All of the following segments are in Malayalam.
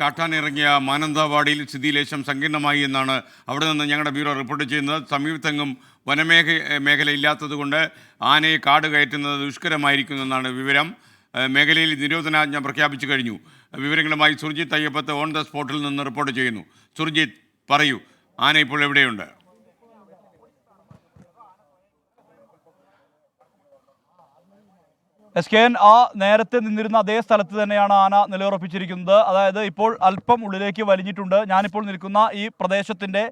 കാട്ടാനിറങ്ങിയ മാനന്തവാടിയിൽ സ്ഥിതി ലേശം സങ്കീർണമായി എന്നാണ് അവിടെ നിന്ന് ഞങ്ങളുടെ ബ്യൂറോ റിപ്പോർട്ട് ചെയ്യുന്നത്. സമീപത്തെങ്ങും മേഖല ഇല്ലാത്തതുകൊണ്ട് ആനയെ കാട് കയറ്റുന്നത് ദുഷ്കരമായിരിക്കുമെന്നാണ് വിവരം. മേഖലയിൽ നിരോധനാജ്ഞ പ്രഖ്യാപിച്ചു കഴിഞ്ഞു. വിവരങ്ങളുമായി സുർജിത്ത് അയ്യപ്പത്ത് ഓൺ ദ സ്പോട്ടിൽ നിന്ന് റിപ്പോർട്ട് ചെയ്യുന്നു. സുർജിത്ത്, പറയൂ, ആന ഇപ്പോൾ എവിടെയുണ്ട്? SKN നേരത്തെ നിന്നിരുന്ന അതേ സ്ഥലത്ത് തന്നെയാണ് ആന നിലയുറപ്പിച്ചിരിക്കുന്നത്. അതായത് ഇപ്പോൾ അല്പം ഉള്ളിലേക്ക് വലിഞ്ഞിട്ടുണ്ട്. ഞാനിപ്പോൾ നിൽക്കുന്ന ഈ പ്രദേശത്തിൻ്റെ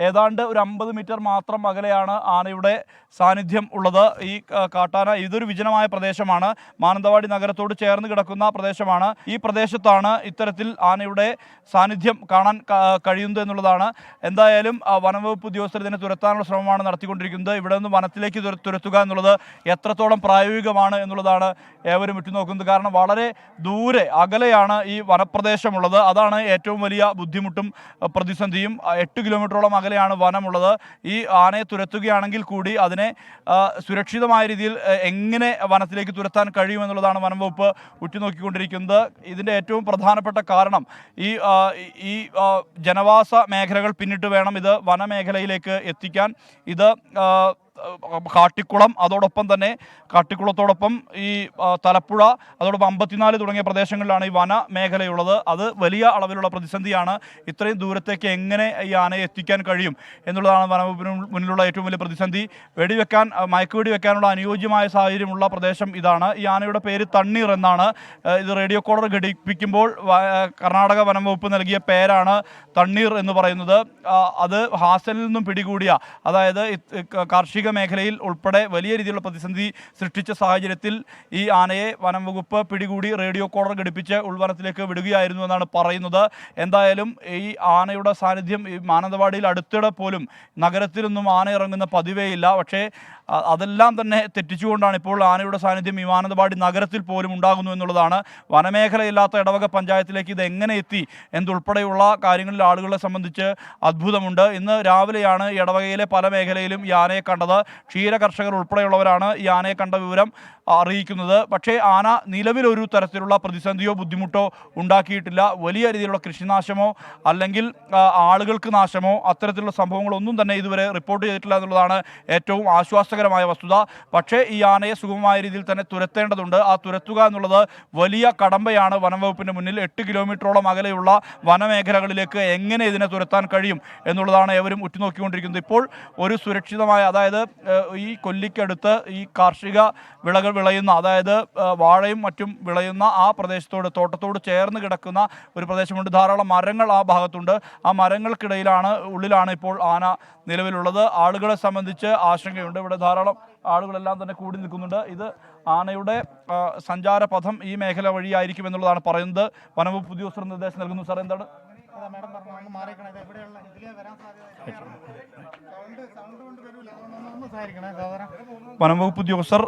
ഏതാണ്ട് ഒരു 50 മീറ്റർ മാത്രം അകലെയാണ് ആനയുടെ സാന്നിധ്യം ഉള്ളത്. ഈ കാട്ടാന ഇതൊരു വിജനമായ പ്രദേശമാണ്, മാനന്തവാടി നഗരത്തോട് ചേർന്ന് കിടക്കുന്ന പ്രദേശമാണ്. ഈ പ്രദേശത്താണ് ഇത്തരത്തിൽ ആനയുടെ സാന്നിധ്യം കാണാൻ കഴിയുന്നത് എന്നുള്ളതാണ്. എന്തായാലും വനംവകുപ്പ് ഉദ്യോഗസ്ഥർ ഇതിനെ തുരത്താനുള്ള ശ്രമമാണ് നടത്തിക്കൊണ്ടിരിക്കുന്നത്. ഇവിടെ നിന്ന് വനത്തിലേക്ക് തുരത്തുക എന്നുള്ളത് എത്രത്തോളം പ്രായോഗികമാണ് എന്നുള്ളതാണ് ഏവരും ഉറ്റുനോക്കുന്നത്. കാരണം വളരെ ദൂരെ അകലെയാണ് ഈ വനപ്രദേശമുള്ളത്. അതാണ് ഏറ്റവും വലിയ ബുദ്ധിമുട്ടും പ്രതിസന്ധിയും. 8 കിലോമീറ്ററോളം അകലെയാണ് വനമുള്ളത്. ഈ ആനയെ തുരത്തുകയാണെങ്കിൽ കൂടി അതിനെ സുരക്ഷിതമായ രീതിയിൽ എങ്ങനെ വനത്തിലേക്ക് തുരത്താൻ കഴിയുമെന്നുള്ളതാണ് വനം വകുപ്പ് ഉറ്റുനോക്കിക്കൊണ്ടിരിക്കുന്നത്. ഇതിൻ്റെ ഏറ്റവും പ്രധാനപ്പെട്ട കാരണം ഈ ജനവാസ മേഖലകൾ പിന്നിട്ട് വേണം ഇത് വനമേഖലയിലേക്ക് എത്തിക്കാൻ. ഇത് കാട്ടിക്കുളം, അതോടൊപ്പം തന്നെ കാട്ടിക്കുളത്തോടൊപ്പം ഈ തലപ്പുഴ, അതോടൊപ്പം 54 തുടങ്ങിയ പ്രദേശങ്ങളിലാണ് ഈ വന മേഖലയുള്ളത്. അത് വലിയ അളവിലുള്ള പ്രതിസന്ധിയാണ്. ഇത്രയും ദൂരത്തേക്ക് എങ്ങനെ ഈ ആനയെ എത്തിക്കാൻ കഴിയും എന്നുള്ളതാണ് വനവകുപ്പിന് മുന്നിലുള്ള ഏറ്റവും വലിയ പ്രതിസന്ധി. മയക്കുവെടി വെക്കാനുള്ള അനുയോജ്യമായ സാഹചര്യമുള്ള പ്രദേശം ഇതാണ്. ഈ ആനയുടെ പേര് തണ്ണീർ എന്നാണ്. ഇത് റേഡിയോ കോളർ ഘടിപ്പിക്കുമ്പോൾ കർണാടക വനം വകുപ്പ് നൽകിയ പേരാണ് തണ്ണീർ എന്ന് പറയുന്നത്. അത് ഹാസനിൽ നിന്നും പിടികൂടിയ, അതായത് കാർഷിക മേഖലയിൽ ഉൾപ്പെടെ വലിയ രീതിയിലുള്ള പ്രതിസന്ധി സൃഷ്ടിച്ച സാഹചര്യത്തിൽ ഈ ആനയെ വനം വകുപ്പ് പിടികൂടി റേഡിയോ കോളർ ഘടിപ്പിച്ച് ഉൾവനത്തിലേക്ക് വിടുകയായിരുന്നു എന്നാണ് പറയുന്നത്. എന്തായാലും ഈ ആനയുടെ സാന്നിധ്യം ഈ മാനന്തവാടിയിൽ അടുത്തിടെ പോലും നഗരത്തിലൊന്നും ആന ഇറങ്ങുന്ന പതിവേയില്ല. പക്ഷേ അതെല്ലാം തന്നെ തെറ്റിച്ചുകൊണ്ടാണ് ഇപ്പോൾ ആനയുടെ സാന്നിധ്യം ഈ മാനന്തവാടി നഗരത്തിൽ പോലും ഉണ്ടാകുന്നു എന്നുള്ളതാണ്. വനമേഖലയില്ലാത്ത ഇടവക പഞ്ചായത്തിലേക്ക് ഇത് എങ്ങനെ എത്തി എന്നുൾപ്പെടെയുള്ള കാര്യങ്ങളിൽ ആളുകളെ സംബന്ധിച്ച് അത്ഭുതമുണ്ട്. ഇന്ന് രാവിലെയാണ് ഇടവകയിലെ പല മേഖലയിലും ഈ ആനയെ കണ്ടത്. ക്ഷീര കർഷകർ ഉൾപ്പെടെയുള്ളവരാണ് ഈ ആനയെ കണ്ട വിവരം അറിയിക്കുന്നത്. പക്ഷേ ആന നിലവിലൊരു തരത്തിലുള്ള പ്രതിസന്ധിയോ ബുദ്ധിമുട്ടോ ഉണ്ടാക്കിയിട്ടില്ല. വലിയ രീതിയിലുള്ള കൃഷിനാശമോ അല്ലെങ്കിൽ ആളുകൾക്ക് നാശമോ അത്തരത്തിലുള്ള സംഭവങ്ങളൊന്നും തന്നെ ഇതുവരെ റിപ്പോർട്ട് ചെയ്തിട്ടില്ല എന്നുള്ളതാണ് ഏറ്റവും ആശ്വാസകരമായ വസ്തുത. പക്ഷേ ഈ ആനയെ സുഗമമായ രീതിയിൽ തന്നെ തുരത്തേണ്ടതുണ്ട്. ആ തുരത്തുക എന്നുള്ളത് വലിയ കടമ്പയാണ് വനം വകുപ്പിൻ്റെ മുന്നിൽ. 8 കിലോമീറ്ററോളം അകലെയുള്ള വനമേഖലകളിലേക്ക് എങ്ങനെ ഇതിനെ തുരത്താൻ കഴിയും എന്നുള്ളതാണ് ഏവരും ഉറ്റുനോക്കിക്കൊണ്ടിരിക്കുന്നത്. ഇപ്പോൾ ഒരു സുരക്ഷിതമായ, അതായത് ഈ കൊല്ലിക്കടുത്ത് ഈ കാർഷിക വിളകൾ വിളയുന്ന, അതായത് വാഴയും മറ്റും വിളയുന്ന ആ തോട്ടത്തോട് ചേർന്ന് കിടക്കുന്ന ഒരു പ്രദേശമുണ്ട്. ധാരാളം മരങ്ങൾ ആ ഭാഗത്തുണ്ട്. ആ ഉള്ളിലാണ് ഇപ്പോൾ ആന നിലവിലുള്ളത്. ആളുകളെ സംബന്ധിച്ച് ആശങ്കയുണ്ട്. ഇവിടെ ധാരാളം ആളുകളെല്ലാം തന്നെ കൂടി നിൽക്കുന്നുണ്ട്. ഇത് ആനയുടെ സഞ്ചാരപഥം ഈ മേഖല വഴിയായിരിക്കും എന്നുള്ളതാണ് പറയുന്നത്. വനംവകുപ്പ് ഉദ്യോഗസ്ഥർ നിർദ്ദേശം നൽകുന്നു. സാർ, എന്താണ്? വനംവകുപ്പ് ഉദ്യോഗസ്ഥർ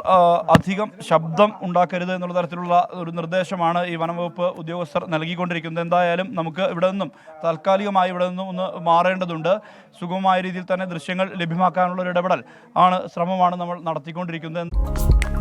അധികം ശബ്ദം ഉണ്ടാക്കരുത് എന്നുള്ള തരത്തിലുള്ള ഒരു നിർദ്ദേശമാണ് ഈ വനംവകുപ്പ് ഉദ്യോഗസ്ഥർ നൽകിക്കൊണ്ടിരിക്കുന്നത്. എന്തായാലും നമുക്ക് ഇവിടെ നിന്നും താൽക്കാലികമായി ഒന്ന് മാറേണ്ടതുണ്ട്. സുഗമമായ രീതിയിൽ തന്നെ ദൃശ്യങ്ങൾ ലഭ്യമാക്കാനുള്ള ഒരു ശ്രമമാണ് നമ്മൾ നടത്തിക്കൊണ്ടിരിക്കുന്നത്.